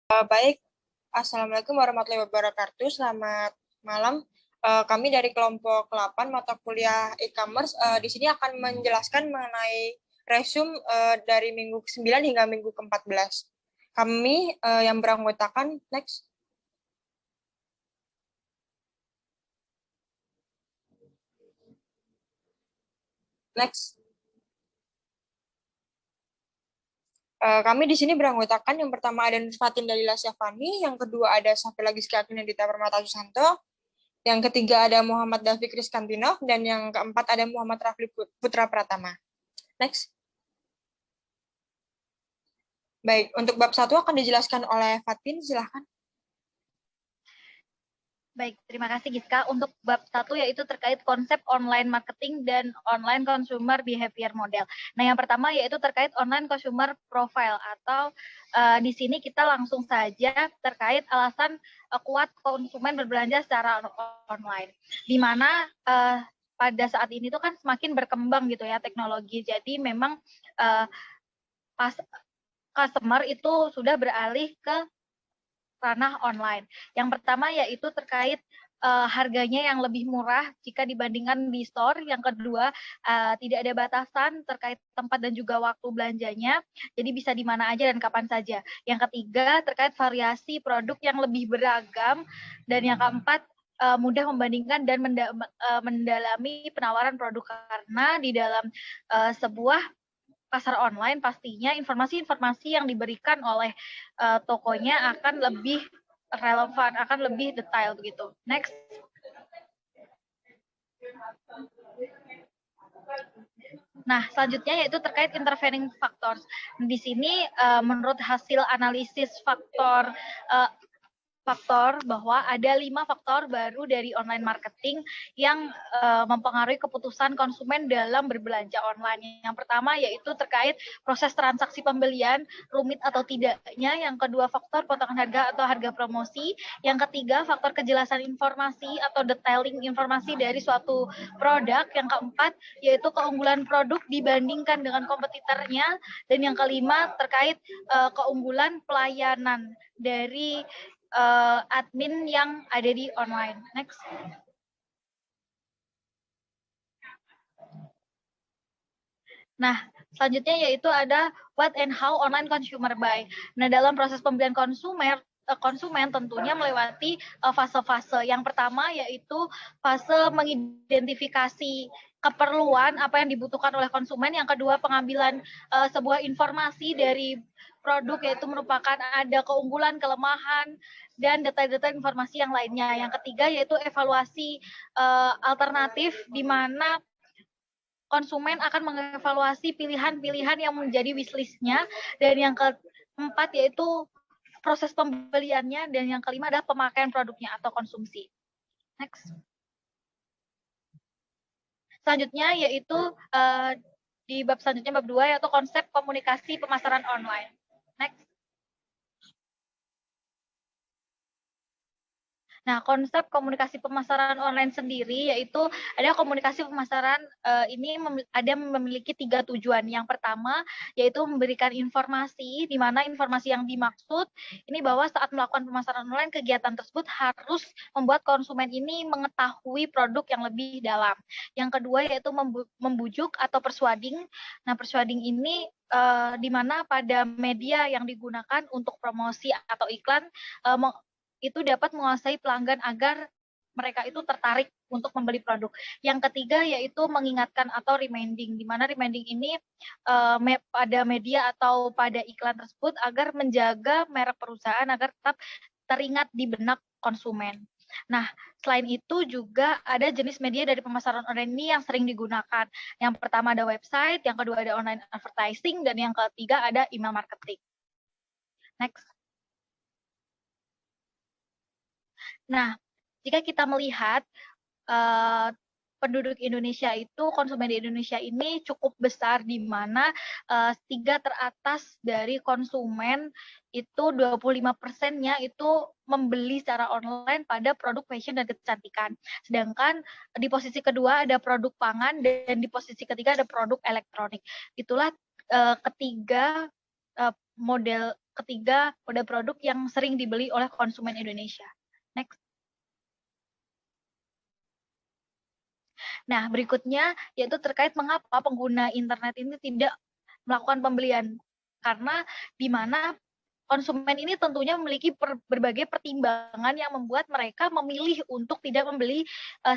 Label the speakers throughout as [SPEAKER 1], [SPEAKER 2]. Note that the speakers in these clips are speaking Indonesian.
[SPEAKER 1] Baik, Assalamualaikum warahmatullahi wabarakatuh. Selamat malam. Kami dari kelompok 8 mata kuliah e-commerce di sini akan menjelaskan mengenai resume dari minggu ke-9 hingga minggu ke-14. Kami yang beranggotakan, next. Next. Kami di sini beranggotakan yang pertama ada Nurfatin Dalila Syafani, yang kedua ada Safila Giska Akinadita Permata Susanto, yang ketiga ada Muhammad Dafiq Rizkantinov, dan yang keempat ada Muhammad Rafli Putra Pratama. Next. Baik, untuk bab 1 akan dijelaskan oleh Fatin, silahkan.
[SPEAKER 2] Baik, terima kasih Giska. Untuk bab 1 yaitu terkait konsep online marketing dan online consumer behavior model. Nah, yang pertama yaitu terkait online consumer profile atau di sini kita langsung saja terkait alasan kuat konsumen berbelanja secara online. Di mana pada saat ini tuh kan semakin berkembang gitu ya teknologi. Jadi memang pas customer itu sudah beralih ke ranah online. Yang pertama yaitu terkait harganya yang lebih murah jika dibandingkan di store. Yang kedua, tidak ada batasan terkait tempat dan juga waktu belanjanya, jadi bisa di mana aja dan kapan saja. Yang ketiga, terkait variasi produk yang lebih beragam. Dan yang keempat, mudah membandingkan dan mendalami penawaran produk, karena di dalam sebuah pasar online pastinya informasi-informasi yang diberikan oleh tokonya akan lebih relevan, akan lebih detail begitu. Next. Nah, selanjutnya yaitu terkait intervening factors. Di sini menurut hasil analisis faktor bahwa ada 5 faktor baru dari online marketing yang mempengaruhi keputusan konsumen dalam berbelanja online. Yang pertama yaitu terkait proses transaksi pembelian, rumit atau tidaknya. Yang kedua, faktor potongan harga atau harga promosi. Yang ketiga, faktor kejelasan informasi atau detailing informasi dari suatu produk. Yang keempat yaitu keunggulan produk dibandingkan dengan kompetitornya. Dan yang kelima terkait keunggulan pelayanan dari admin yang ada di online. Next. Nah, selanjutnya yaitu ada what and how online consumer buy. Nah, dalam proses pembelian konsumen tentunya melewati fase-fase. Yang pertama yaitu fase mengidentifikasi keperluan apa yang dibutuhkan oleh konsumen. Yang kedua, pengambilan sebuah informasi dari produk, yaitu merupakan ada keunggulan, kelemahan, dan detail-detail informasi yang lainnya. Yang ketiga yaitu evaluasi alternatif, di mana konsumen akan mengevaluasi pilihan-pilihan yang menjadi wishlist-nya. Dan yang keempat yaitu proses pembeliannya. Dan yang kelima adalah pemakaian produknya atau konsumsi. Next. Selanjutnya yaitu di bab selanjutnya, bab 2, yaitu konsep komunikasi pemasaran online. Next. Nah, konsep komunikasi pemasaran online sendiri yaitu ada komunikasi pemasaran ini memiliki 3 tujuan. Yang pertama yaitu memberikan informasi, di mana informasi yang dimaksud ini bahwa saat melakukan pemasaran online, kegiatan tersebut harus membuat konsumen ini mengetahui produk yang lebih dalam. Yang kedua yaitu membujuk atau persuading. Nah, persuading ini di mana pada media yang digunakan untuk promosi atau iklan itu dapat menguasai pelanggan agar mereka itu tertarik untuk membeli produk. Yang ketiga yaitu mengingatkan atau reminding, di mana reminding ini pada media atau pada iklan tersebut agar menjaga merek perusahaan agar tetap teringat di benak konsumen. Nah, selain itu juga ada jenis media dari pemasaran online ini yang sering digunakan. Yang pertama ada website, yang kedua ada online advertising, dan yang ketiga ada email marketing. Next. Nah, jika kita melihat penduduk Indonesia itu, konsumen di Indonesia ini cukup besar, di mana 3 teratas dari konsumen itu 25%-nya itu membeli secara online pada produk fashion dan kecantikan. Sedangkan di posisi kedua ada produk pangan, dan di posisi ketiga ada produk elektronik. Itulah ketiga model ketiga produk yang sering dibeli oleh konsumen Indonesia. Next. Nah, berikutnya yaitu terkait mengapa pengguna internet ini tidak melakukan pembelian. Karena di mana konsumen ini tentunya memiliki berbagai pertimbangan yang membuat mereka memilih untuk tidak membeli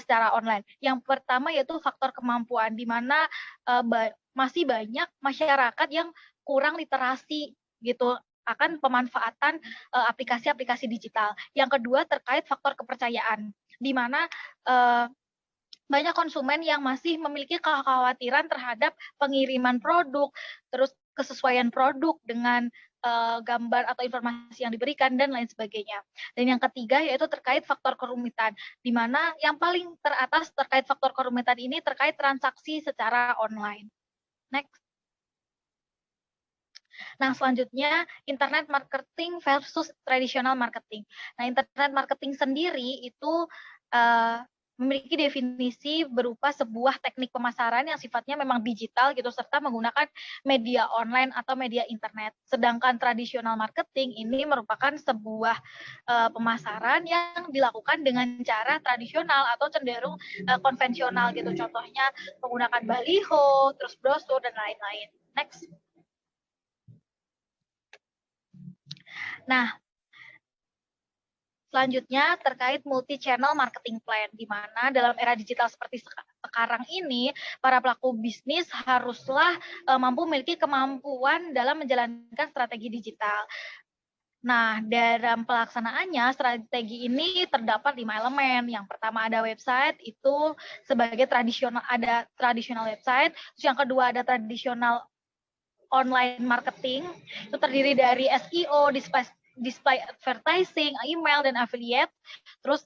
[SPEAKER 2] secara online. Yang pertama yaitu faktor kemampuan, di mana masih banyak masyarakat yang kurang literasi gitu akan pemanfaatan aplikasi-aplikasi digital. Yang kedua terkait faktor kepercayaan, di mana banyak konsumen yang masih memiliki kekhawatiran terhadap pengiriman produk, terus kesesuaian produk dengan gambar atau informasi yang diberikan dan lain sebagainya. Dan yang ketiga yaitu terkait faktor kerumitan, di mana yang paling teratas terkait faktor kerumitan ini terkait transaksi secara online. Next. Nah, selanjutnya internet marketing versus traditional marketing. Nah, internet marketing sendiri itu memiliki definisi berupa sebuah teknik pemasaran yang sifatnya memang digital gitu serta menggunakan media online atau media internet. Sedangkan traditional marketing ini merupakan sebuah pemasaran yang dilakukan dengan cara tradisional atau cenderung konvensional gitu. Contohnya menggunakan baliho, terus brosur dan lain-lain. Next. Nah, selanjutnya terkait multi-channel marketing plan, di mana dalam era digital seperti sekarang ini, para pelaku bisnis haruslah mampu memiliki kemampuan dalam menjalankan strategi digital. Nah, dalam pelaksanaannya, strategi ini terdapat 5 elemen. Yang pertama ada website, itu sebagai ada tradisional website. Terus yang kedua ada tradisional online marketing, itu terdiri dari SEO, display advertising, email, dan affiliate. Terus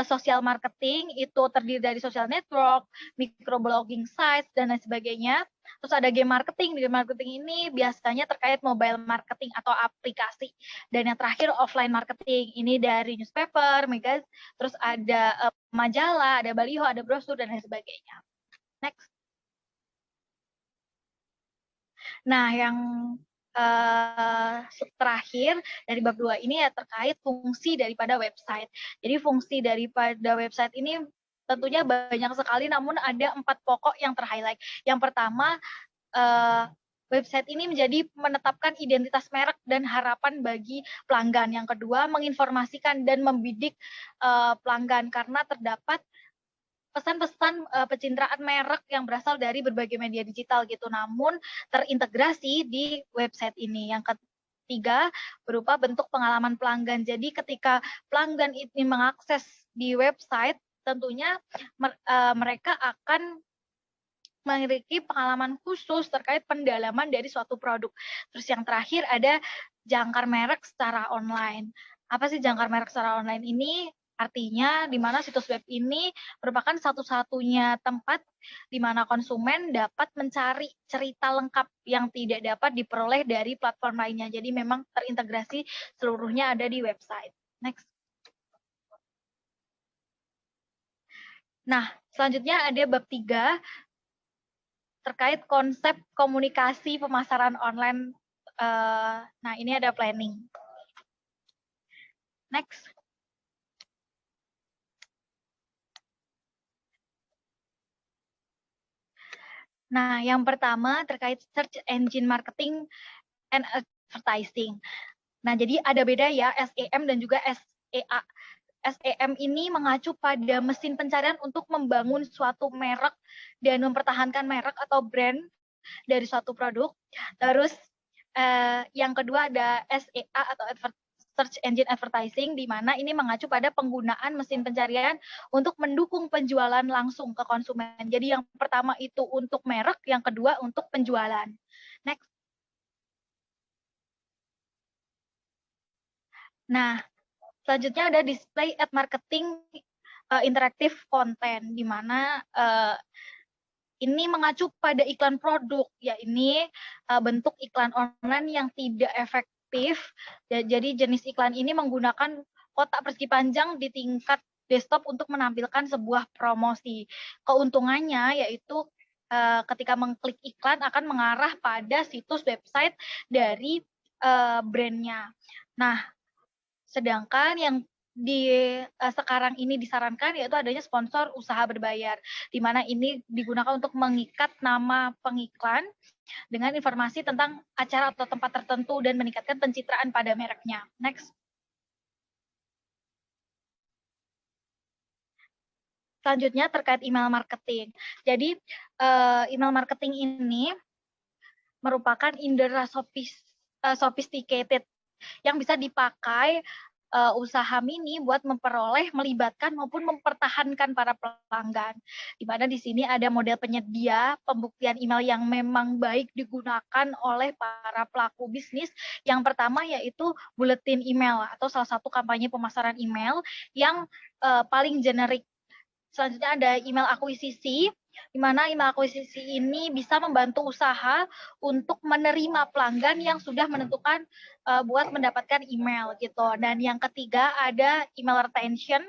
[SPEAKER 2] social marketing itu terdiri dari social network, microblogging sites, dan lain sebagainya. Terus ada game marketing. Game marketing ini biasanya terkait mobile marketing atau aplikasi. Dan yang terakhir offline marketing. Ini dari newspaper, magazine, terus ada majalah, ada baliho, ada brosur, dan lain sebagainya. Next. Nah, yang terakhir dari bab 2 ini ya terkait fungsi daripada website. Jadi fungsi daripada website ini tentunya banyak sekali, namun ada 4 pokok yang terhighlight. Yang pertama, website ini menjadi menetapkan identitas merek dan harapan bagi pelanggan. Yang kedua, menginformasikan dan membidik pelanggan karena terdapat pesan-pesan pencitraan merek yang berasal dari berbagai media digital gitu, namun terintegrasi di website ini. Yang ketiga berupa bentuk pengalaman pelanggan. Jadi ketika pelanggan ini mengakses di website, tentunya mereka akan memiliki pengalaman khusus terkait pendalaman dari suatu produk. Terus yang terakhir ada jangkar merek secara online. Apa sih jangkar merek secara online ini? Artinya di mana situs web ini merupakan satu-satunya tempat di mana konsumen dapat mencari cerita lengkap yang tidak dapat diperoleh dari platform lainnya. Jadi memang terintegrasi seluruhnya ada di website. Next. Nah, selanjutnya ada bab 3 terkait konsep komunikasi pemasaran online. Nah, ini ada planning. Next. Nah, yang pertama terkait search engine marketing and advertising. Nah, jadi ada beda ya SEM dan juga SEA. SEM ini mengacu pada mesin pencarian untuk membangun suatu merek dan mempertahankan merek atau brand dari suatu produk. Terus yang kedua ada SEA atau Search Engine Advertising, di mana ini mengacu pada penggunaan mesin pencarian untuk mendukung penjualan langsung ke konsumen. Jadi yang pertama itu untuk merek, yang kedua untuk penjualan. Next. Nah, selanjutnya ada display ad marketing interaktif konten, di mana ini mengacu pada iklan produk, ya ini bentuk iklan online yang tidak efektif. Jadi jenis iklan ini menggunakan kotak persegi panjang di tingkat desktop untuk menampilkan sebuah promosi. Keuntungannya yaitu ketika mengklik iklan akan mengarah pada situs website dari brandnya. Nah, sedangkan yang sekarang ini disarankan yaitu adanya sponsor usaha berbayar, di mana ini digunakan untuk mengikat nama pengiklan dengan informasi tentang acara atau tempat tertentu dan meningkatkan pencitraan pada mereknya. Next. Selanjutnya terkait email marketing. Jadi email marketing ini merupakan indera sophisticated yang bisa dipakai usaha mini buat memperoleh, melibatkan maupun mempertahankan para pelanggan. Di mana di sini ada model penyedia pembuktian email yang memang baik digunakan oleh para pelaku bisnis. Yang pertama yaitu bulletin email atau salah satu kampanye pemasaran email yang paling generik. Selanjutnya ada email akuisisi, di mana email akuisisi ini bisa membantu usaha untuk menerima pelanggan yang sudah menentukan buat mendapatkan email gitu. Dan yang ketiga ada email retention,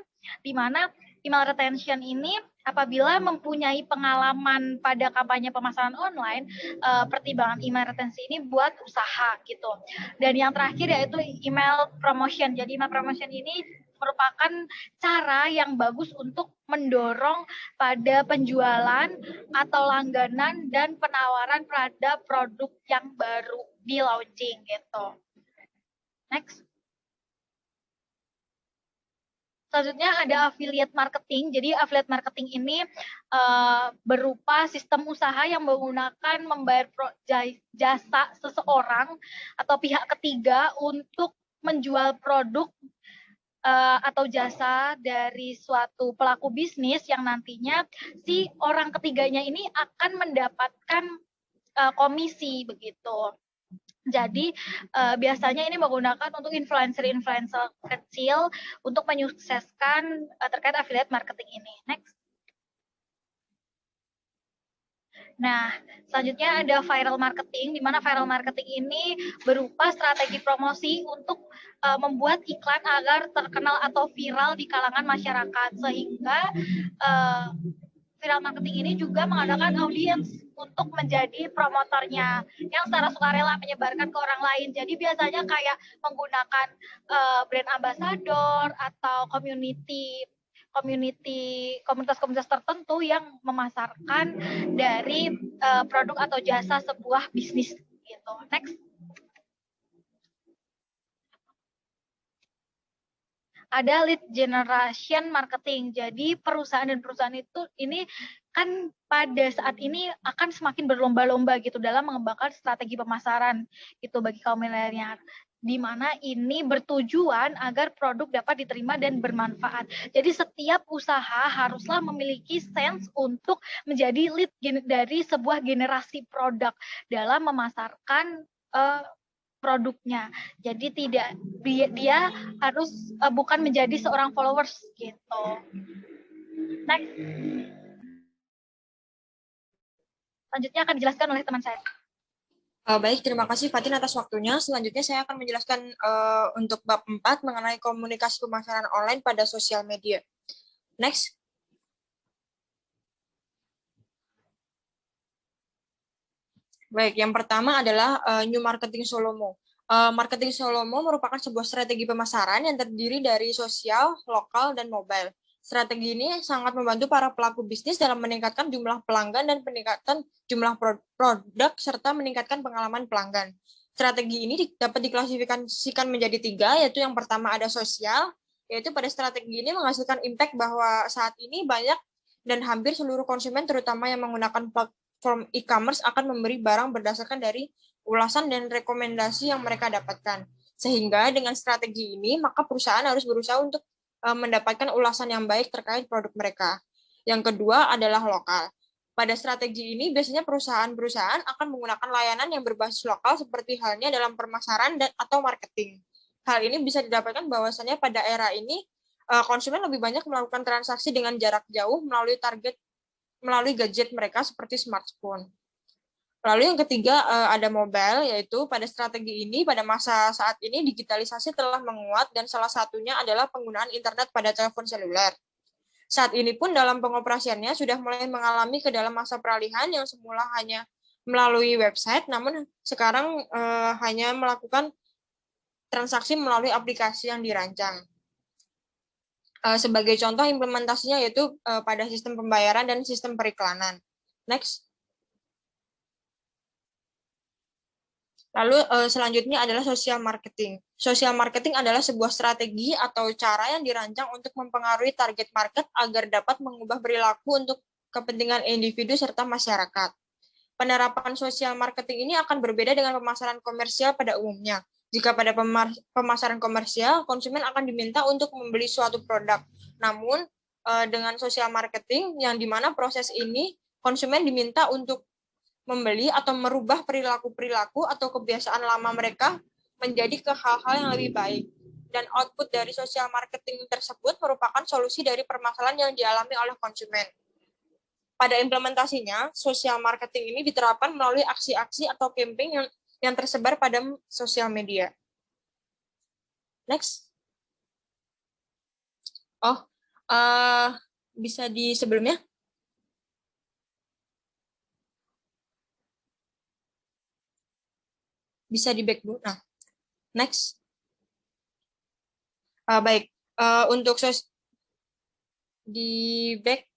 [SPEAKER 2] di mana email retention ini apabila mempunyai pengalaman pada kampanye pemasaran online, pertimbangan email retensi ini buat usaha gitu. Dan yang terakhir yaitu email promotion. Jadi email promotion ini merupakan cara yang bagus untuk mendorong pada penjualan atau langganan dan penawaran pada produk yang baru di launching gitu. Next. Selanjutnya ada affiliate marketing. Jadi affiliate marketing ini berupa sistem usaha yang menggunakan membayar jasa seseorang atau pihak ketiga untuk menjual produk atau jasa dari suatu pelaku bisnis yang nantinya si orang ketiganya ini akan mendapatkan komisi begitu. Jadi biasanya ini menggunakan untuk influencer-influencer kecil untuk menyukseskan terkait affiliate marketing ini. Next. Nah, selanjutnya ada viral marketing, di mana viral marketing ini berupa strategi promosi untuk membuat iklan agar terkenal atau viral di kalangan masyarakat, sehingga viral marketing ini juga mengadakan audiens untuk menjadi promotornya yang secara sukarela menyebarkan ke orang lain. Jadi biasanya kayak menggunakan brand ambassador atau komunitas-komunitas tertentu yang memasarkan dari produk atau jasa sebuah bisnis gitu. Next. Ada lead generation marketing. Jadi perusahaan dan perusahaan ini kan pada saat ini akan semakin berlomba-lomba gitu dalam mengembangkan strategi pemasaran gitu bagi kaum milenial, di mana ini bertujuan agar produk dapat diterima dan bermanfaat. Jadi setiap usaha haruslah memiliki sense untuk menjadi lead dari sebuah generasi produk dalam memasarkan produknya. Jadi tidak dia harus bukan menjadi seorang followers gitu. Next. Selanjutnya akan dijelaskan oleh teman saya.
[SPEAKER 1] Baik, terima kasih Fatin atas waktunya. Selanjutnya saya akan menjelaskan untuk bab 4 mengenai komunikasi pemasaran online pada sosial media. Next. Baik, yang pertama adalah New Marketing Solomo. Marketing Solomo merupakan sebuah strategi pemasaran yang terdiri dari sosial, lokal, dan mobile. Strategi ini sangat membantu para pelaku bisnis dalam meningkatkan jumlah pelanggan dan peningkatan jumlah produk serta meningkatkan pengalaman pelanggan. Strategi ini dapat diklasifikasikan menjadi 3, yaitu yang pertama ada sosial, yaitu pada strategi ini menghasilkan impact bahwa saat ini banyak dan hampir seluruh konsumen terutama yang menggunakan platform e-commerce akan memberi barang berdasarkan dari ulasan dan rekomendasi yang mereka dapatkan. Sehingga dengan strategi ini, maka perusahaan harus berusaha untuk mendapatkan ulasan yang baik terkait produk mereka. Yang kedua adalah lokal. Pada strategi ini, biasanya perusahaan-perusahaan akan menggunakan layanan yang berbasis lokal seperti halnya dalam pemasaran atau marketing. Hal ini bisa didapatkan bahwasannya pada era ini, konsumen lebih banyak melakukan transaksi dengan jarak jauh melalui gadget mereka seperti smartphone. Lalu yang ketiga ada mobile, yaitu pada strategi ini pada masa saat ini digitalisasi telah menguat dan salah satunya adalah penggunaan internet pada telepon seluler. Saat ini pun dalam pengoperasiannya sudah mulai mengalami ke dalam masa peralihan yang semula hanya melalui website, namun sekarang hanya melakukan transaksi melalui aplikasi yang dirancang. Sebagai contoh implementasinya yaitu pada sistem pembayaran dan sistem periklanan. Next. Lalu selanjutnya adalah social marketing. Social marketing adalah sebuah strategi atau cara yang dirancang untuk mempengaruhi target market agar dapat mengubah perilaku untuk kepentingan individu serta masyarakat. Penerapan social marketing ini akan berbeda dengan pemasaran komersial pada umumnya. Jika pada pemasaran komersial, konsumen akan diminta untuk membeli suatu produk. Namun, dengan social marketing, yang dimana proses ini, konsumen diminta untuk membeli atau merubah perilaku-perilaku atau kebiasaan lama mereka menjadi ke hal-hal yang lebih baik. Dan output dari social marketing tersebut merupakan solusi dari permasalahan yang dialami oleh konsumen. Pada implementasinya, social marketing ini diterapkan melalui aksi-aksi atau campaign yang tersebar pada sosial media. Next. Bisa di sebelumnya? Bisa di back dulu. Nah, next. Baik, untuk di back.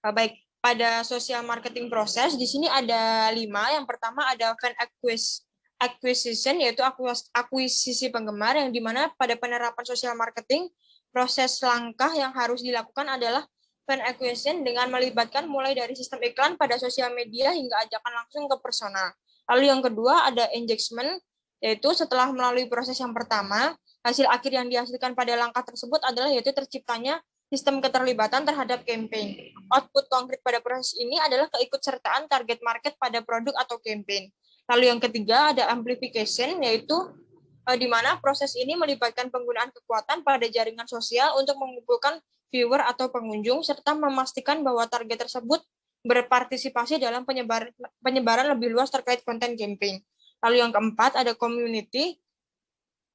[SPEAKER 1] Baik, pada social marketing proses, di sini ada 5. Yang pertama ada fan acquisition, yaitu akuisisi penggemar, yang dimana pada penerapan social marketing, proses langkah yang harus dilakukan adalah fan acquisition dengan melibatkan mulai dari sistem iklan pada sosial media hingga ajakan langsung ke personal. Lalu yang kedua ada engagement, yaitu setelah melalui proses yang pertama, hasil akhir yang dihasilkan pada langkah tersebut adalah yaitu terciptanya sistem keterlibatan terhadap campaign. Output konkret pada proses ini adalah keikutsertaan target market pada produk atau campaign. Lalu yang ketiga ada amplification, yaitu di mana proses ini melibatkan penggunaan kekuatan pada jaringan sosial untuk mengumpulkan viewer atau pengunjung, serta memastikan bahwa target tersebut berpartisipasi dalam penyebaran lebih luas terkait konten campaign. Lalu yang keempat ada community,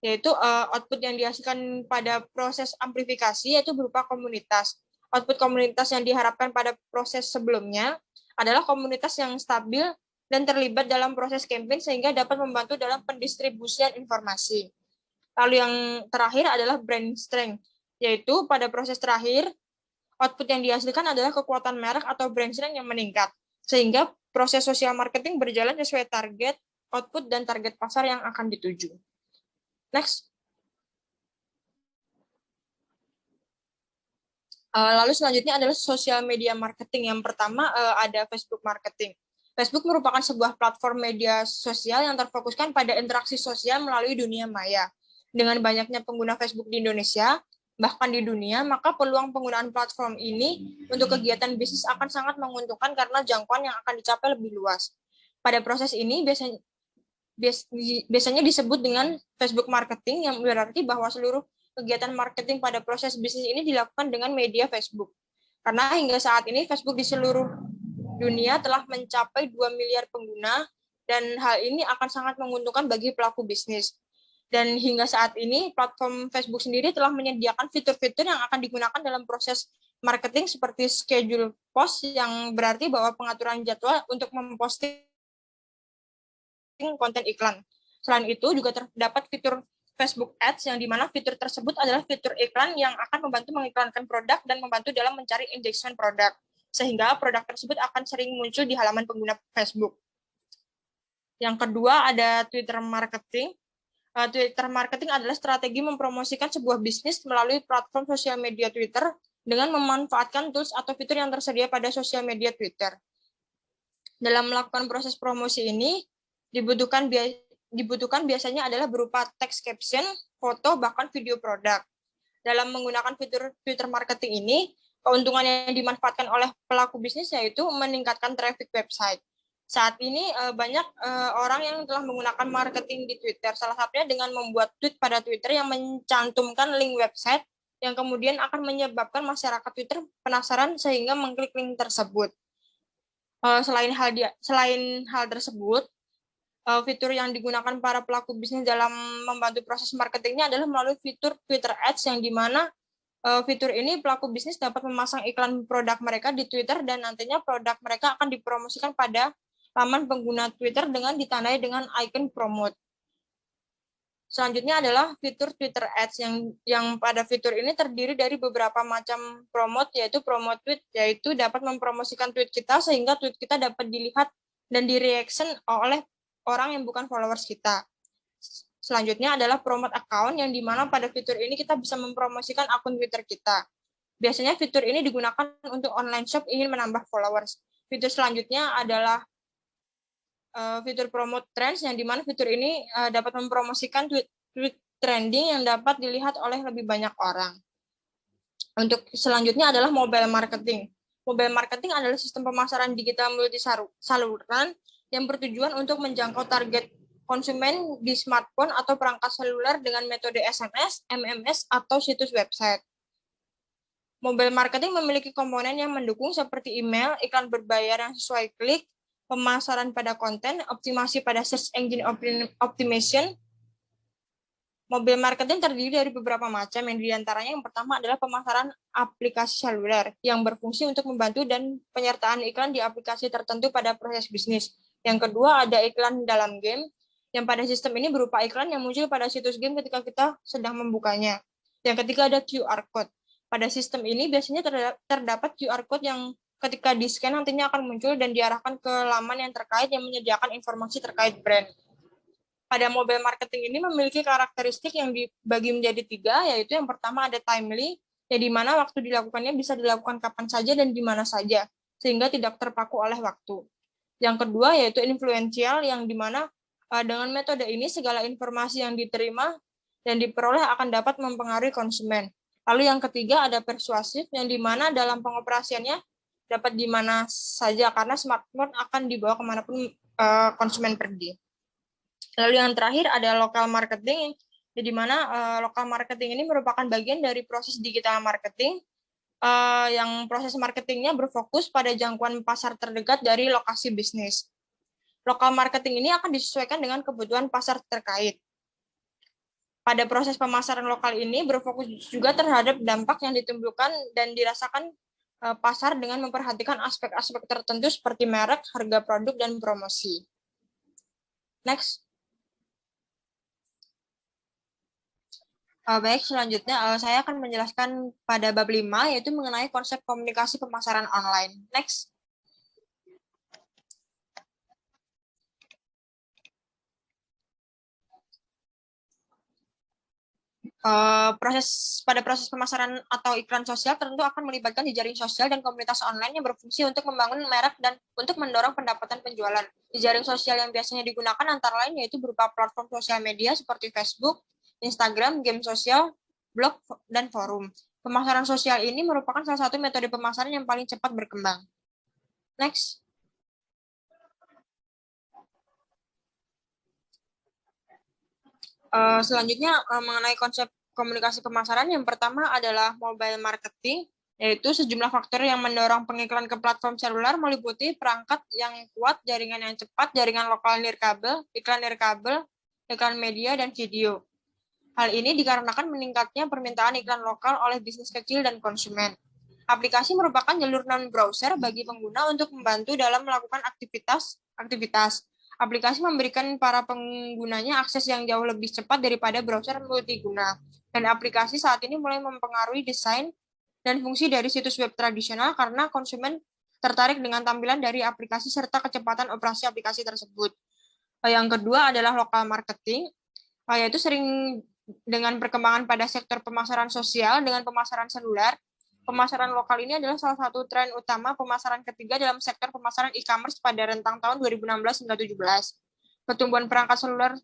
[SPEAKER 1] yaitu output yang dihasilkan pada proses amplifikasi yaitu berupa komunitas. Output komunitas yang diharapkan pada proses sebelumnya adalah komunitas yang stabil dan terlibat dalam proses campaign sehingga dapat membantu dalam pendistribusian informasi. Lalu yang terakhir adalah brand strength, yaitu pada proses terakhir, output yang dihasilkan adalah kekuatan merek atau brand strength yang meningkat, sehingga proses sosial marketing berjalan sesuai target, output, dan target pasar yang akan dituju. Next. Lalu selanjutnya adalah social media marketing. Yang pertama ada Facebook marketing. Facebook merupakan sebuah platform media sosial yang terfokuskan pada interaksi sosial melalui dunia maya. Dengan banyaknya pengguna Facebook di Indonesia, bahkan di dunia, maka peluang penggunaan platform ini untuk kegiatan bisnis akan sangat menguntungkan karena jangkauan yang akan dicapai lebih luas. Pada proses ini biasanya disebut dengan Facebook marketing, yang berarti bahwa seluruh kegiatan marketing pada proses bisnis ini dilakukan dengan media Facebook. Karena hingga saat ini Facebook di seluruh dunia telah mencapai 2 miliar pengguna, dan hal ini akan sangat menguntungkan bagi pelaku bisnis. Dan hingga saat ini, platform Facebook sendiri telah menyediakan fitur-fitur yang akan digunakan dalam proses marketing seperti schedule post, yang berarti bahwa pengaturan jadwal untuk memposting konten iklan. Selain itu, juga terdapat fitur Facebook Ads, yang dimana fitur tersebut adalah fitur iklan yang akan membantu mengiklankan produk dan membantu dalam mencari engagement produk, sehingga produk tersebut akan sering muncul di halaman pengguna Facebook. Yang kedua ada Twitter marketing. Twitter marketing adalah strategi mempromosikan sebuah bisnis melalui platform sosial media Twitter dengan memanfaatkan tools atau fitur yang tersedia pada sosial media Twitter. Dalam melakukan proses promosi ini, dibutuhkan biasanya adalah berupa teks caption, foto, bahkan video produk. Dalam menggunakan fitur Twitter marketing ini, keuntungan yang dimanfaatkan oleh pelaku bisnis yaitu meningkatkan traffic website. Saat ini banyak orang yang telah menggunakan marketing di Twitter, salah satunya dengan membuat tweet pada Twitter yang mencantumkan link website yang kemudian akan menyebabkan masyarakat Twitter penasaran sehingga mengklik link tersebut. Selain hal tersebut, fitur yang digunakan para pelaku bisnis dalam membantu proses marketingnya adalah melalui fitur Twitter Ads, yang dimana fitur ini pelaku bisnis dapat memasang iklan produk mereka di Twitter dan nantinya produk mereka akan dipromosikan pada laman pengguna Twitter dengan ditandai dengan icon promote. Selanjutnya adalah fitur Twitter Ads yang pada fitur ini terdiri dari beberapa macam promote, yaitu promote tweet, yaitu dapat mempromosikan tweet kita sehingga tweet kita dapat dilihat dan di-reaction oleh orang yang bukan followers kita. Selanjutnya adalah promote account, yang dimana pada fitur ini kita bisa mempromosikan akun Twitter kita. Biasanya fitur ini digunakan untuk online shop ingin menambah followers. Fitur selanjutnya adalah fitur promote trends, yang dimana fitur ini dapat mempromosikan tweet trending yang dapat dilihat oleh lebih banyak orang. Untuk selanjutnya adalah mobile marketing. Mobile marketing adalah sistem pemasaran digital multi-saluran yang bertujuan untuk menjangkau target konsumen di smartphone atau perangkat seluler dengan metode SMS, MMS, atau situs website. Mobile marketing memiliki komponen yang mendukung seperti email, iklan berbayar yang sesuai klik, pemasaran pada konten, optimasi pada search engine optimization. Mobile marketing terdiri dari beberapa macam, yang diantaranya yang pertama adalah pemasaran aplikasi seluler yang berfungsi untuk membantu dan penyertaan iklan di aplikasi tertentu pada proses bisnis. Yang kedua ada iklan dalam game, yang pada sistem ini berupa iklan yang muncul pada situs game ketika kita sedang membukanya. Yang ketiga ada QR code. Pada sistem ini biasanya terdapat QR code yang ketika di-scan nantinya akan muncul dan diarahkan ke laman yang terkait yang menyediakan informasi terkait brand. Pada mobile marketing ini memiliki karakteristik yang dibagi menjadi 3, yaitu yang pertama ada timely, yang di mana waktu dilakukannya bisa dilakukan kapan saja dan di mana saja, sehingga tidak terpaku oleh waktu. Yang kedua yaitu influential, yang di mana dengan metode ini segala informasi yang diterima dan diperoleh akan dapat mempengaruhi konsumen. Lalu yang ketiga ada persuasif, yang di mana dalam pengoperasiannya dapat di mana saja karena smartphone akan dibawa kemanapun konsumen pergi. Lalu yang terakhir ada local marketing, di mana local marketing ini merupakan bagian dari proses digital marketing, yang proses marketingnya berfokus pada jangkauan pasar terdekat dari lokasi bisnis. Local marketing ini akan disesuaikan dengan kebutuhan pasar terkait. Pada proses pemasaran lokal ini berfokus juga terhadap dampak yang ditimbulkan dan dirasakan pasar dengan memperhatikan aspek-aspek tertentu seperti merek, harga produk, dan promosi. Next. Baik, selanjutnya saya akan menjelaskan pada bab 5, yaitu mengenai konsep komunikasi pemasaran online. Next. Pada proses pemasaran atau iklan sosial tentu akan melibatkan jejaring sosial dan komunitas online yang berfungsi untuk membangun merek dan untuk mendorong pendapatan penjualan. Jejaring sosial yang biasanya digunakan antara lain yaitu berupa platform sosial media seperti Facebook, Instagram, game sosial, blog, dan forum. Pemasaran sosial ini merupakan salah satu metode pemasaran yang paling cepat berkembang. Next. Selanjutnya mengenai konsep komunikasi pemasaran, yang pertama adalah mobile marketing, yaitu sejumlah faktor yang mendorong pengiklan ke platform seluler meliputi perangkat yang kuat, jaringan yang cepat, jaringan lokal nirkabel, iklan media, dan video. Hal ini dikarenakan meningkatnya permintaan iklan lokal oleh bisnis kecil dan konsumen. Aplikasi merupakan jalur non-browser bagi pengguna untuk membantu dalam melakukan aktivitas. Aplikasi memberikan para penggunanya akses yang jauh lebih cepat daripada browser multiguna. Dan aplikasi saat ini mulai mempengaruhi desain dan fungsi dari situs web tradisional karena konsumen tertarik dengan tampilan dari aplikasi serta kecepatan operasi aplikasi tersebut. Yang kedua adalah local marketing, yaitu sering dengan perkembangan pada sektor pemasaran sosial dengan pemasaran seluler. Pemasaran lokal ini adalah salah satu tren utama pemasaran ketiga dalam sektor pemasaran e-commerce pada rentang tahun 2016 hingga 2017. Pertumbuhan perangkat seluler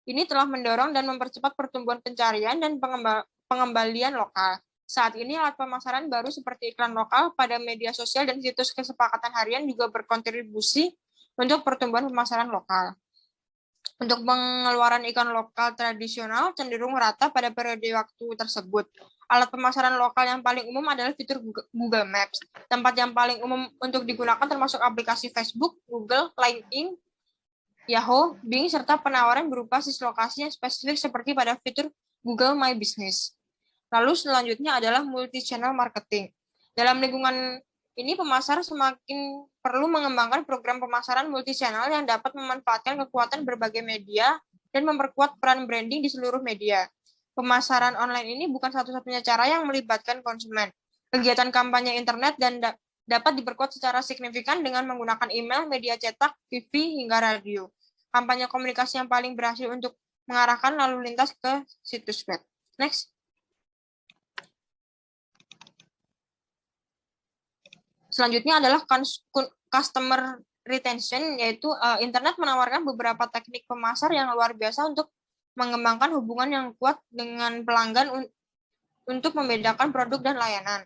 [SPEAKER 1] ini telah mendorong dan mempercepat pertumbuhan pencarian dan pengembalian lokal. Saat ini alat pemasaran baru seperti iklan lokal pada media sosial dan situs kesepakatan harian juga berkontribusi untuk pertumbuhan pemasaran lokal. Untuk pengeluaran iklan lokal tradisional cenderung rata pada periode waktu tersebut. Alat pemasaran lokal yang paling umum adalah fitur Google Maps. Tempat yang paling umum untuk digunakan termasuk aplikasi Facebook, Google, LinkedIn, Yahoo, Bing, serta penawaran berupa sis lokasi yang spesifik seperti pada fitur Google My Business. Lalu selanjutnya adalah multi-channel marketing. Dalam lingkungan ini pemasar semakin perlu mengembangkan program pemasaran multichannel yang dapat memanfaatkan kekuatan berbagai media dan memperkuat peran branding di seluruh media. Pemasaran online ini bukan satu-satunya cara yang melibatkan konsumen. Kegiatan kampanye internet dan dapat diperkuat secara signifikan dengan menggunakan email, media cetak, TV, hingga radio. Kampanye komunikasi yang paling berhasil untuk mengarahkan lalu lintas ke situs web. Next. Selanjutnya adalah customer retention, yaitu internet menawarkan beberapa teknik pemasar yang luar biasa untuk mengembangkan hubungan yang kuat dengan pelanggan untuk membedakan produk dan layanan.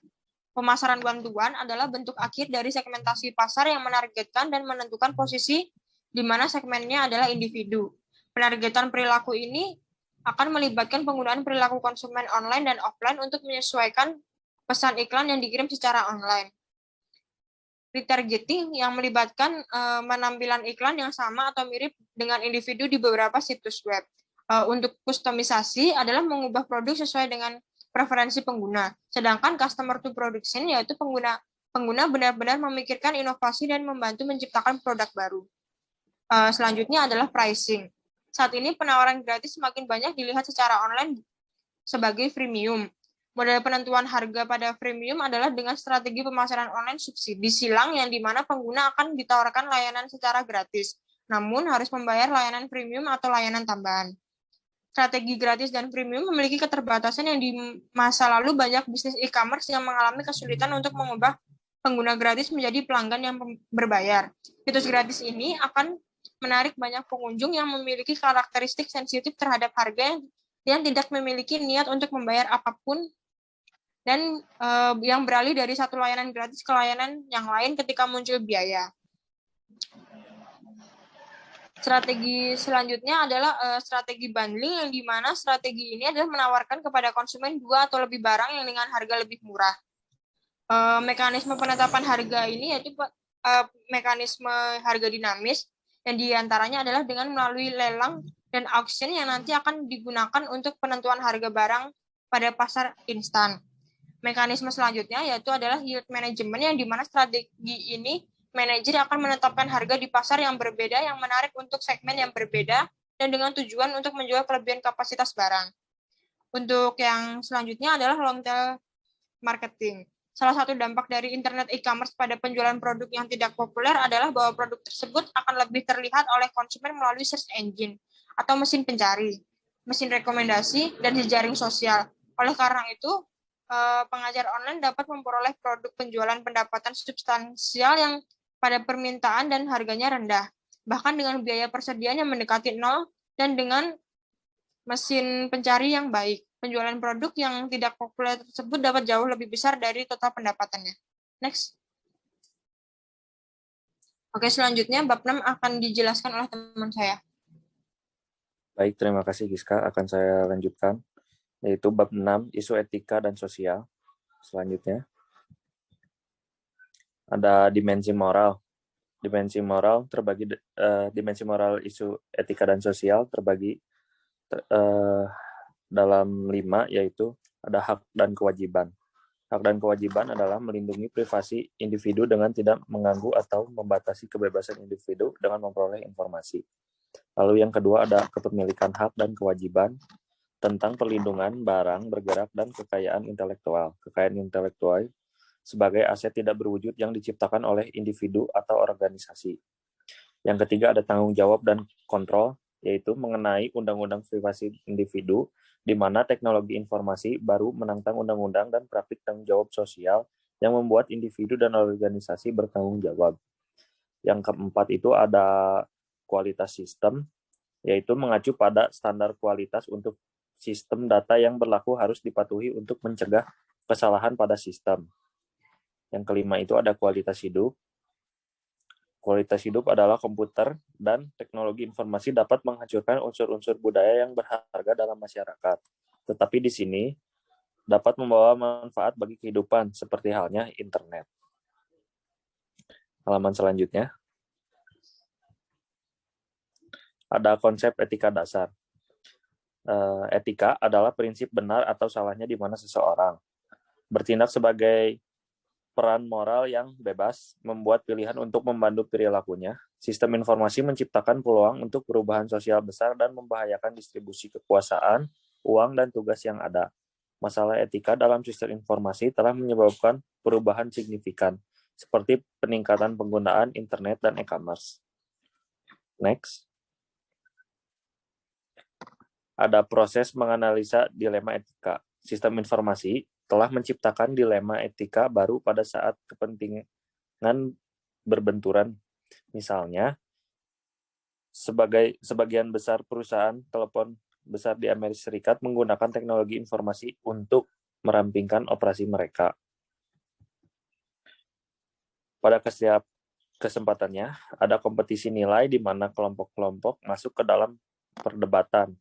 [SPEAKER 1] Pemasaran bantuan adalah bentuk akhir dari segmentasi pasar yang menargetkan dan menentukan posisi di mana segmennya adalah individu. Penargetan perilaku ini akan melibatkan penggunaan perilaku konsumen online dan offline untuk menyesuaikan pesan iklan yang dikirim secara online. Retargeting yang melibatkan penampilan iklan yang sama atau mirip dengan individu di beberapa situs web. Untuk kustomisasi adalah mengubah produk sesuai dengan preferensi pengguna. Sedangkan customer to production yaitu pengguna benar-benar memikirkan inovasi dan membantu menciptakan produk baru. Selanjutnya adalah pricing. Saat ini penawaran gratis semakin banyak dilihat secara online sebagai freemium. Model penentuan harga pada freemium adalah dengan strategi pemasaran online subsidi silang yang dimana pengguna akan ditawarkan layanan secara gratis, namun harus membayar layanan premium atau layanan tambahan. Strategi gratis dan premium memiliki keterbatasan yang di masa lalu banyak bisnis e-commerce yang mengalami kesulitan untuk mengubah pengguna gratis menjadi pelanggan yang berbayar. Situs gratis ini akan menarik banyak pengunjung yang memiliki karakteristik sensitif terhadap harga yang tidak memiliki niat untuk membayar apapun dan yang beralih dari satu layanan gratis ke layanan yang lain ketika muncul biaya. Strategi selanjutnya adalah strategi bundling, yang dimana strategi ini adalah menawarkan kepada konsumen 2 atau lebih barang yang dengan harga lebih murah. Mekanisme penetapan harga ini yaitu mekanisme harga dinamis, yang diantaranya adalah dengan melalui lelang dan auction yang nanti akan digunakan untuk penentuan harga barang pada pasar instan. Mekanisme selanjutnya yaitu adalah yield management, yang dimana strategi ini manajer akan menetapkan harga di pasar yang berbeda yang menarik untuk segmen yang berbeda dan dengan tujuan untuk menjual kelebihan kapasitas barang. Untuk yang selanjutnya adalah long tail marketing. Salah satu dampak dari internet e-commerce pada penjualan produk yang tidak populer adalah bahwa produk tersebut akan lebih terlihat oleh konsumen melalui search engine atau mesin pencari, mesin rekomendasi, dan jejaring sosial. Oleh karena itu, pengajar online dapat memperoleh produk penjualan pendapatan substansial yang pada permintaan dan harganya rendah, bahkan dengan biaya persediaan yang mendekati nol dan dengan mesin pencari yang baik. Penjualan produk yang tidak populer tersebut dapat jauh lebih besar dari total pendapatannya. Next. Oke, selanjutnya bab 6 akan dijelaskan oleh teman saya.
[SPEAKER 3] Baik, terima kasih Giska. Akan saya lanjutkan, yaitu bab 6, isu etika dan sosial. Selanjutnya, ada dimensi moral. Dimensi moral terbagi, dimensi moral isu etika dan sosial terbagi dalam 5, yaitu ada hak dan kewajiban. Hak dan kewajiban adalah melindungi privasi individu dengan tidak mengganggu atau membatasi kebebasan individu dengan memperoleh informasi. Lalu yang kedua ada kepemilikan hak dan kewajiban tentang perlindungan barang bergerak dan kekayaan intelektual. Kekayaan intelektual sebagai aset tidak berwujud yang diciptakan oleh individu atau organisasi. Yang ketiga ada tanggung jawab dan kontrol, yaitu mengenai undang-undang privasi individu, di mana teknologi informasi baru menantang undang-undang dan praktik tanggung jawab sosial yang membuat individu dan organisasi bertanggung jawab. Yang keempat itu ada kualitas sistem, yaitu mengacu pada standar kualitas untuk sistem data yang berlaku harus dipatuhi untuk mencegah kesalahan pada sistem. Yang kelima itu ada kualitas hidup. Kualitas hidup adalah komputer dan teknologi informasi dapat menghancurkan unsur-unsur budaya yang berharga dalam masyarakat. Tetapi di sini dapat membawa manfaat bagi kehidupan, seperti halnya internet. Halaman selanjutnya. Ada konsep etika dasar. Etika adalah prinsip benar atau salahnya di mana seseorang bertindak sebagai peran moral yang bebas, membuat pilihan untuk membantu perilakunya. Sistem informasi menciptakan peluang untuk perubahan sosial besar dan membahayakan distribusi kekuasaan, uang, dan tugas yang ada. Masalah etika dalam sistem informasi telah menyebabkan perubahan signifikan, seperti peningkatan penggunaan internet dan e-commerce. Next. Ada proses menganalisa dilema etika. Sistem informasi telah menciptakan dilema etika baru pada saat kepentingan berbenturan. Misalnya, sebagian besar perusahaan telepon besar di Amerika Serikat menggunakan teknologi informasi untuk merampingkan operasi mereka. Pada setiap kesempatannya, ada kompetisi nilai di mana kelompok-kelompok masuk ke dalam perdebatan.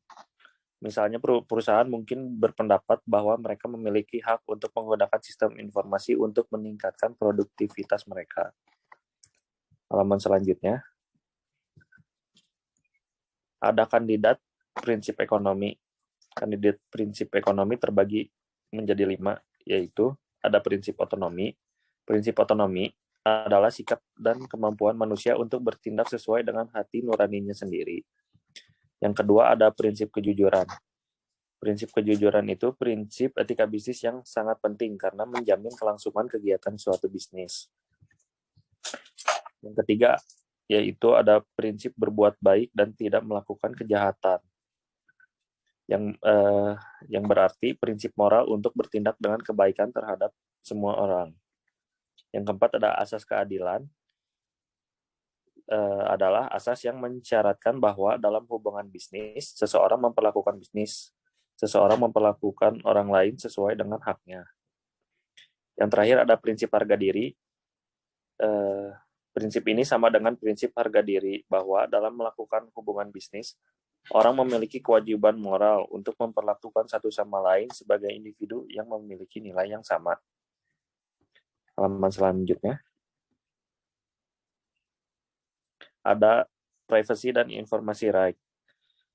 [SPEAKER 3] Misalnya perusahaan mungkin berpendapat bahwa mereka memiliki hak untuk menggunakan sistem informasi untuk meningkatkan produktivitas mereka. Halaman selanjutnya. Ada kandidat prinsip ekonomi. Kandidat prinsip ekonomi terbagi menjadi 5, yaitu ada prinsip otonomi. Prinsip otonomi adalah sikap dan kemampuan manusia untuk bertindak sesuai dengan hati nuraninya sendiri. Yang kedua ada prinsip kejujuran. Prinsip kejujuran itu prinsip etika bisnis yang sangat penting karena menjamin kelangsungan kegiatan suatu bisnis. Yang ketiga yaitu ada prinsip berbuat baik dan tidak melakukan kejahatan. Yang berarti prinsip moral untuk bertindak dengan kebaikan terhadap semua orang. Yang keempat ada asas keadilan. Adalah asas yang mensyaratkan bahwa dalam hubungan bisnis, seseorang memperlakukan orang lain sesuai dengan haknya. Yang terakhir ada prinsip harga diri. Prinsip ini sama dengan prinsip harga diri, bahwa dalam melakukan hubungan bisnis, orang memiliki kewajiban moral untuk memperlakukan satu sama lain sebagai individu yang memiliki nilai yang sama. Halaman selanjutnya. Ada privacy dan informasi right.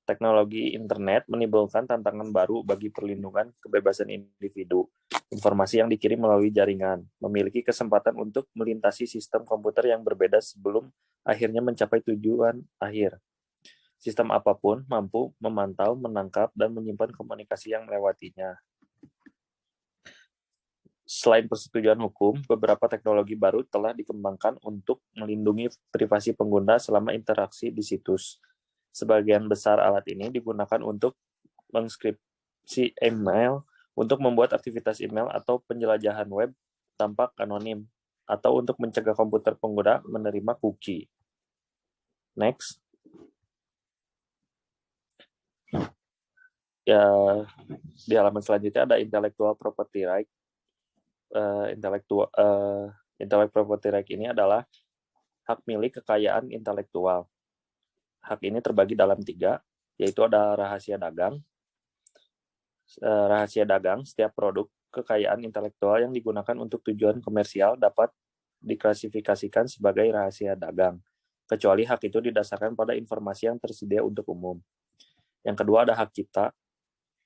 [SPEAKER 3] Teknologi internet menimbulkan tantangan baru bagi perlindungan kebebasan individu. Informasi yang dikirim melalui jaringan memiliki kesempatan untuk melintasi sistem komputer yang berbeda sebelum akhirnya mencapai tujuan akhir. Sistem apapun mampu memantau, menangkap, dan menyimpan komunikasi yang melewatinya. Selain persetujuan hukum, beberapa teknologi baru telah dikembangkan untuk melindungi privasi pengguna selama interaksi di situs. Sebagian besar alat ini digunakan untuk mengeskripsi email, untuk membuat aktivitas email atau penjelajahan web tampak anonim, atau untuk mencegah komputer pengguna menerima cookie. Next. Ya, di halaman selanjutnya ada intellectual property right. Intellectual property right ini adalah hak milik kekayaan intelektual. Hak ini terbagi dalam 3, yaitu ada rahasia dagang. Rahasia dagang, setiap produk kekayaan intelektual yang digunakan untuk tujuan komersial dapat diklasifikasikan sebagai rahasia dagang, kecuali hak itu didasarkan pada informasi yang tersedia untuk umum. Yang kedua ada hak cipta.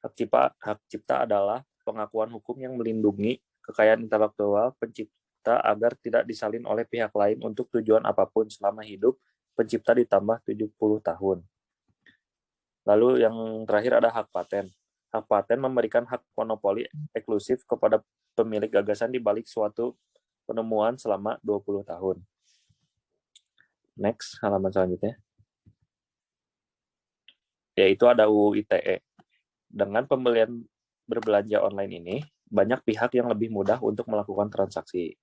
[SPEAKER 3] Hak cipta adalah pengakuan hukum yang melindungi kekayaan intelektual pencipta agar tidak disalin oleh pihak lain untuk tujuan apapun selama hidup pencipta ditambah 70 tahun. Lalu yang terakhir ada hak paten. Hak paten memberikan hak monopoli eksklusif kepada pemilik gagasan di balik suatu penemuan selama 20 tahun. Next, halaman selanjutnya. Yaitu ada UU ITE. Dengan pembelian berbelanja online ini, banyak pihak yang lebih mudah untuk melakukan transaksi.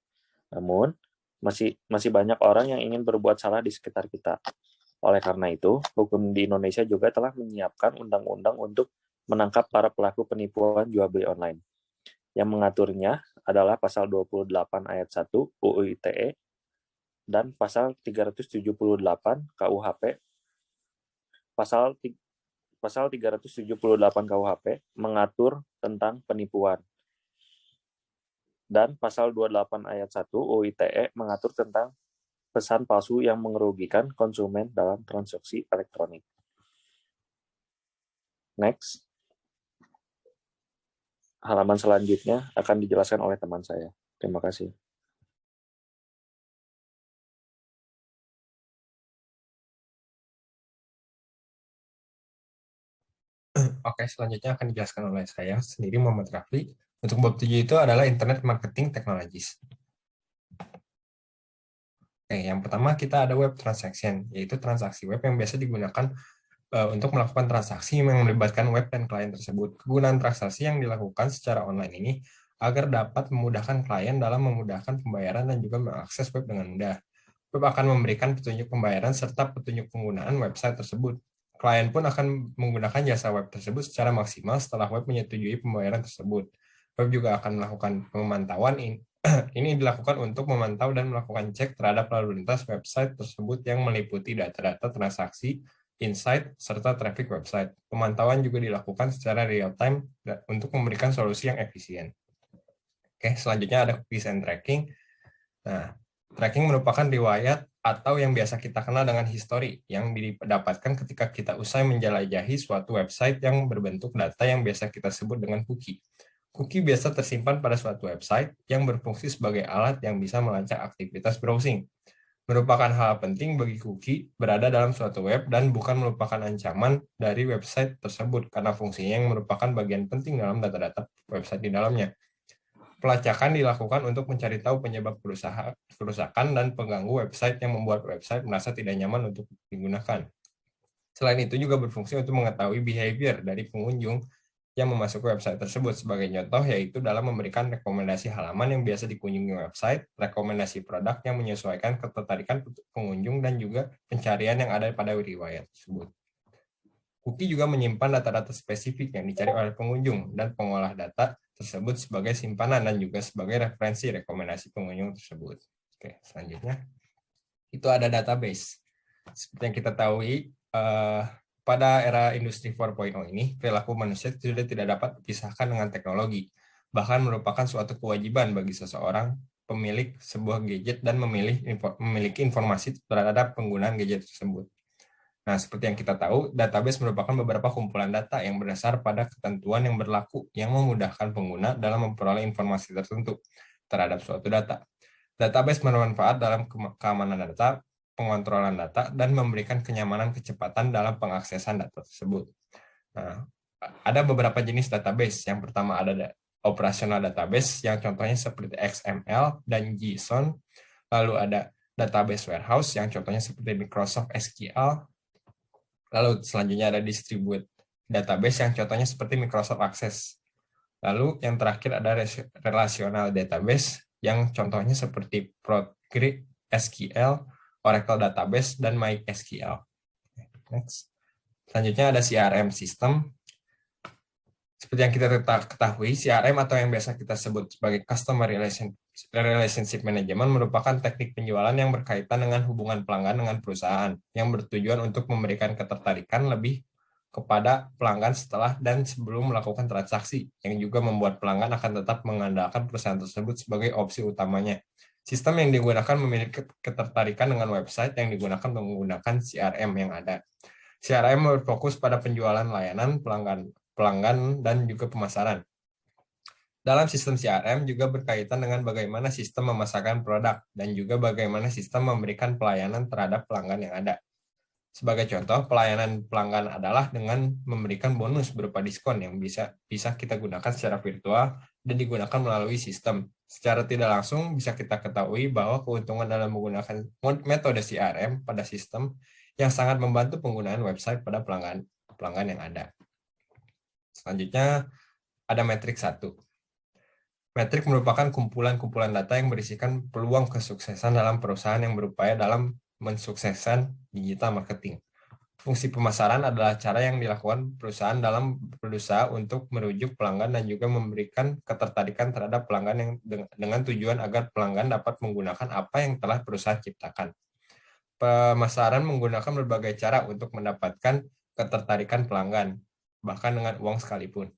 [SPEAKER 3] Namun, masih banyak orang yang ingin berbuat salah di sekitar kita. Oleh karena itu, hukum di Indonesia juga telah menyiapkan undang-undang untuk menangkap para pelaku penipuan jual beli online. Yang mengaturnya adalah pasal 28 ayat 1 UU ITE dan pasal 378 KUHP. Pasal 378 KUHP mengatur tentang penipuan. Dan pasal 28 ayat 1 UU ITE mengatur tentang pesan palsu yang merugikan konsumen dalam transaksi elektronik. Next. Halaman selanjutnya akan dijelaskan oleh teman saya. Terima kasih.
[SPEAKER 4] Oke, selanjutnya akan dijelaskan oleh saya sendiri, Muhammad Rafli. Untuk bab 7 itu adalah Internet Marketing Technologies. Oke, yang pertama kita ada web transaction, yaitu transaksi web yang biasa digunakan untuk melakukan transaksi yang melibatkan web dan klien tersebut. Kegunaan transaksi yang dilakukan secara online ini agar dapat memudahkan klien dalam memudahkan pembayaran dan juga mengakses web dengan mudah. Web akan memberikan petunjuk pembayaran serta petunjuk penggunaan website tersebut. Klien pun akan menggunakan jasa web tersebut secara maksimal setelah web menyetujui pembayaran tersebut. Web juga akan melakukan pemantauan ini dilakukan untuk memantau dan melakukan cek terhadap lalu lintas website tersebut yang meliputi data-data transaksi, insight, serta traffic website. Pemantauan juga dilakukan secara real-time untuk memberikan solusi yang efisien. Oke, selanjutnya ada cookies and tracking. Nah, tracking merupakan riwayat atau yang biasa kita kenal dengan history yang didapatkan ketika kita usai menjelajahi suatu website yang berbentuk data yang biasa kita sebut dengan cookie. Cookie biasa tersimpan pada suatu website yang berfungsi sebagai alat yang bisa melacak aktivitas browsing. Merupakan hal penting bagi cookie berada dalam suatu web dan bukan merupakan ancaman dari website tersebut karena fungsinya yang merupakan bagian penting dalam data-data website di dalamnya. Pelacakan dilakukan untuk mencari tahu penyebab kerusakan dan pengganggu website yang membuat website merasa tidak nyaman untuk digunakan. Selain itu juga berfungsi untuk mengetahui behavior dari pengunjung yang memasuki website tersebut. Sebagai contoh yaitu dalam memberikan rekomendasi halaman yang biasa dikunjungi website, rekomendasi produk yang menyesuaikan ketertarikan pengunjung, dan juga pencarian yang ada pada riwayat tersebut. Cookie juga menyimpan data-data spesifik yang dicari oleh pengunjung dan pengolah data tersebut sebagai simpanan dan juga sebagai referensi rekomendasi pengunjung tersebut. Oke, selanjutnya itu ada database. Seperti yang kita tahu, pada era industri 4.0 ini, perilaku manusia sudah tidak dapat dipisahkan dengan teknologi. Bahkan merupakan suatu kewajiban bagi seseorang pemilik sebuah gadget dan memiliki informasi terhadap penggunaan gadget tersebut. Nah, seperti yang kita tahu, database merupakan beberapa kumpulan data yang berdasar pada ketentuan yang berlaku yang memudahkan pengguna dalam memperoleh informasi tertentu terhadap suatu data. Database bermanfaat dalam keamanan data, pengontrolan data, dan memberikan kenyamanan kecepatan dalam pengaksesan data tersebut. Nah, ada beberapa jenis database. Yang pertama ada operational database yang contohnya seperti XML dan JSON. Lalu ada database warehouse yang contohnya seperti Microsoft SQL. Lalu selanjutnya ada distributed database yang contohnya seperti Microsoft Access. Lalu yang terakhir ada relational database yang contohnya seperti PostgreSQL, Oracle Database, dan MySQL. Next. Selanjutnya ada CRM system. Seperti yang kita ketahui, CRM atau yang biasa kita sebut sebagai Customer Relationship Management merupakan teknik penjualan yang berkaitan dengan hubungan pelanggan dengan perusahaan yang bertujuan untuk memberikan ketertarikan lebih kepada pelanggan setelah dan sebelum melakukan transaksi, yang juga membuat pelanggan akan tetap mengandalkan perusahaan tersebut sebagai opsi utamanya. Sistem yang digunakan memiliki ketertarikan dengan website yang digunakan menggunakan CRM yang ada. CRM berfokus pada penjualan layanan pelanggan dan juga pemasaran. Dalam sistem CRM juga berkaitan dengan bagaimana sistem memasarkan produk dan juga bagaimana sistem memberikan pelayanan terhadap pelanggan yang ada. Sebagai contoh, pelayanan pelanggan adalah dengan memberikan bonus berupa diskon yang bisa kita gunakan secara virtual dan digunakan melalui sistem. Secara tidak langsung bisa kita ketahui bahwa keuntungan dalam menggunakan metode CRM pada sistem yang sangat membantu penggunaan website pada pelanggan yang ada. Selanjutnya ada metrik 1. Metrik merupakan kumpulan-kumpulan data yang berisikan peluang kesuksesan dalam perusahaan yang berupaya dalam mensukseskan digital marketing. Fungsi pemasaran adalah cara yang dilakukan perusahaan dalam berusaha untuk merujuk pelanggan dan juga memberikan ketertarikan terhadap pelanggan yang dengan tujuan agar pelanggan dapat menggunakan apa yang telah perusahaan ciptakan. Pemasaran menggunakan berbagai cara untuk mendapatkan ketertarikan pelanggan, bahkan dengan uang sekalipun.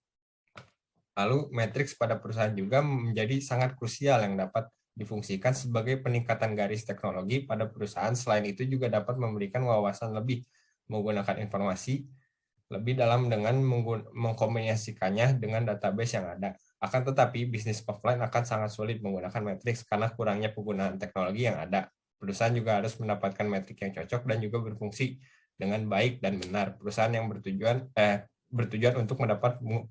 [SPEAKER 4] Lalu, matriks pada perusahaan juga menjadi sangat krusial yang dapat difungsikan sebagai peningkatan garis teknologi pada perusahaan. Selain itu juga dapat memberikan wawasan lebih menggunakan informasi lebih dalam dengan mengkombinasikannya dengan database yang ada. Akan tetapi, bisnis offline akan sangat sulit menggunakan matriks karena kurangnya penggunaan teknologi yang ada. Perusahaan juga harus mendapatkan metrik yang cocok dan juga berfungsi dengan baik dan benar. Perusahaan yang bertujuan untuk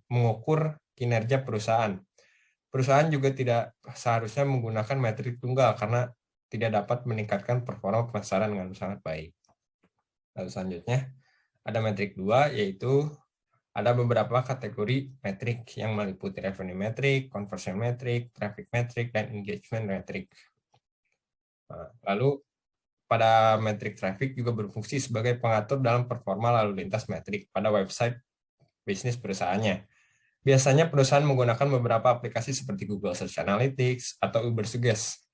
[SPEAKER 4] mengukur kinerja perusahaan. Perusahaan juga tidak seharusnya menggunakan metrik tunggal karena tidak dapat meningkatkan performa pemasaran dengan sangat baik. Lalu selanjutnya ada metrik 2, yaitu ada beberapa kategori metrik yang meliputi revenue metric, conversion metric, traffic metric, dan engagement metric. Lalu pada metrik traffic juga berfungsi sebagai pengatur dalam performa lalu lintas metrik pada website bisnis perusahaannya. Biasanya perusahaan menggunakan beberapa aplikasi seperti Google Search Analytics atau Uber Suggest.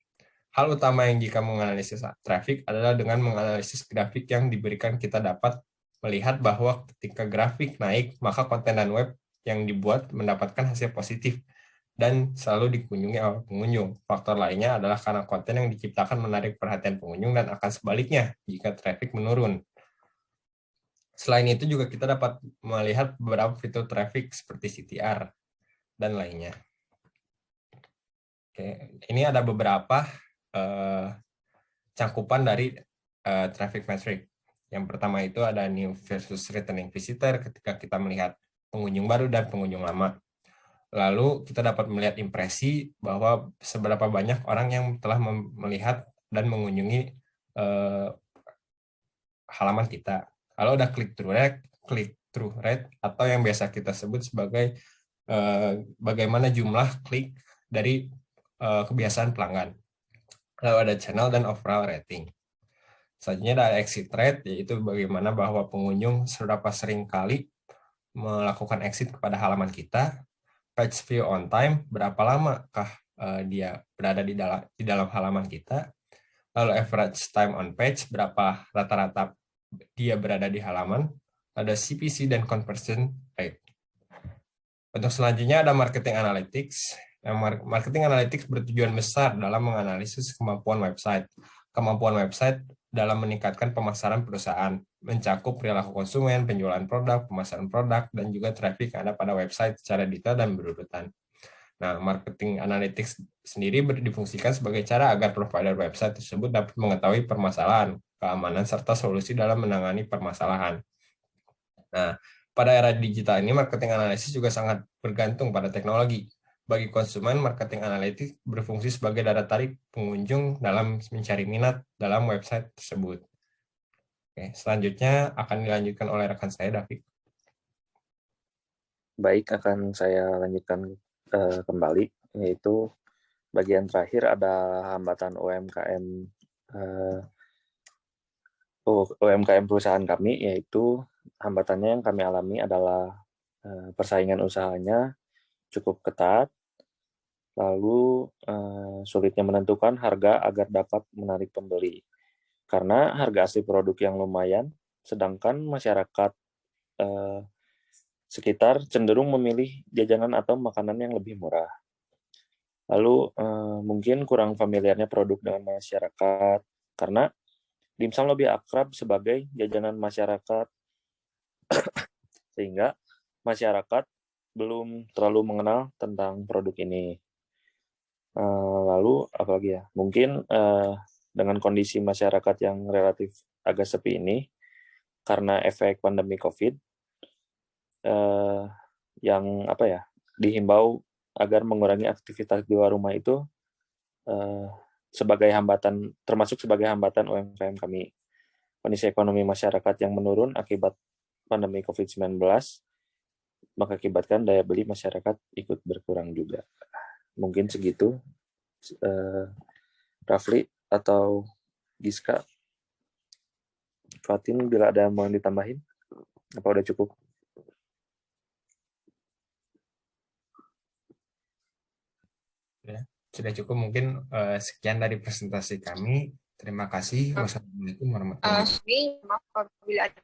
[SPEAKER 4] Hal utama yang jika menganalisis traffic adalah dengan menganalisis grafik yang diberikan, kita dapat melihat bahwa ketika grafik naik, maka konten dan web yang dibuat mendapatkan hasil positif dan selalu dikunjungi oleh pengunjung. Faktor lainnya adalah karena konten yang diciptakan menarik perhatian pengunjung dan akan sebaliknya jika traffic menurun. Selain itu juga kita dapat melihat beberapa fitur traffic seperti CTR dan lainnya. Oke, ini ada beberapa cakupan dari traffic metric. Yang pertama itu ada new versus returning visitor ketika kita melihat pengunjung baru dan pengunjung lama. Lalu kita dapat melihat impresi bahwa seberapa banyak orang yang telah melihat dan mengunjungi halaman kita. Lalu ada click-through rate atau yang biasa kita sebut sebagai bagaimana jumlah klik dari kebiasaan pelanggan. Lalu ada channel dan overall rating. Selanjutnya ada exit rate, yaitu bagaimana bahwa pengunjung seberapa sering kali melakukan exit kepada halaman kita. Page view on time, berapa lamakah dia berada di dalam halaman kita. Lalu average time on page, berapa rata-rata dia berada di halaman. Ada CPC dan conversion rate. Untuk selanjutnya ada marketing analytics. Marketing analytics bertujuan besar dalam menganalisis kemampuan website. Kemampuan website dalam meningkatkan pemasaran perusahaan, mencakup perilaku konsumen, penjualan produk, pemasaran produk, dan juga traffic yang ada pada website secara detail dan berurutan. Nah, marketing analytics sendiri difungsikan sebagai cara agar provider website tersebut dapat mengetahui permasalahan, keamanan, serta solusi dalam menangani permasalahan. Nah, pada era digital ini, marketing analisis juga sangat bergantung pada teknologi. Bagi konsumen, marketing analitik berfungsi sebagai daya tarik pengunjung dalam mencari minat dalam website tersebut. Oke, selanjutnya akan dilanjutkan oleh rekan saya, David.
[SPEAKER 3] Baik, akan saya lanjutkan kembali, yaitu bagian terakhir ada hambatan UMKM perusahaan kami, yaitu hambatannya yang kami alami adalah persaingan usahanya cukup ketat, lalu sulitnya menentukan harga agar dapat menarik pembeli. Karena harga asli produk yang lumayan, sedangkan masyarakat sekitar cenderung memilih jajanan atau makanan yang lebih murah. Lalu mungkin kurang familiarnya produk dengan masyarakat, karena dimsum lebih akrab sebagai jajanan masyarakat, sehingga masyarakat belum terlalu mengenal tentang produk ini. Lalu apalagi ya, mungkin dengan kondisi masyarakat yang relatif agak sepi ini, karena efek pandemi COVID, yang dihimbau agar mengurangi aktivitas di luar rumah itu sebagai hambatan, termasuk sebagai hambatan UMKM kami. Kondisi ekonomi masyarakat yang menurun akibat pandemi COVID-19 mengakibatkan daya beli masyarakat ikut berkurang juga. Mungkin segitu, Rafli atau Giska, Fatin, bila ada yang mau ditambahin, apa udah cukup?
[SPEAKER 4] Sudah cukup, mungkin sekian dari presentasi kami. Terima kasih. Wassalamualaikum warahmatullahi wabarakatuh.
[SPEAKER 1] Maaf apabila ada